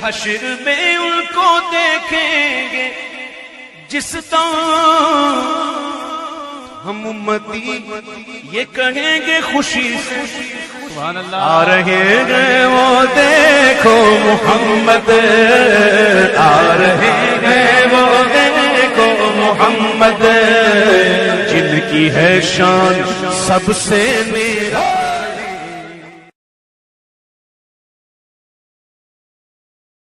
हश्र में उनको देखेंगे जिस दम हम उम्मती ये कहेंगे खुशी से आ रहे हैं वो देखो मोहम्मद, आ रहे हैं वो देखो मोहम्मद, जिनकी है शान सबसे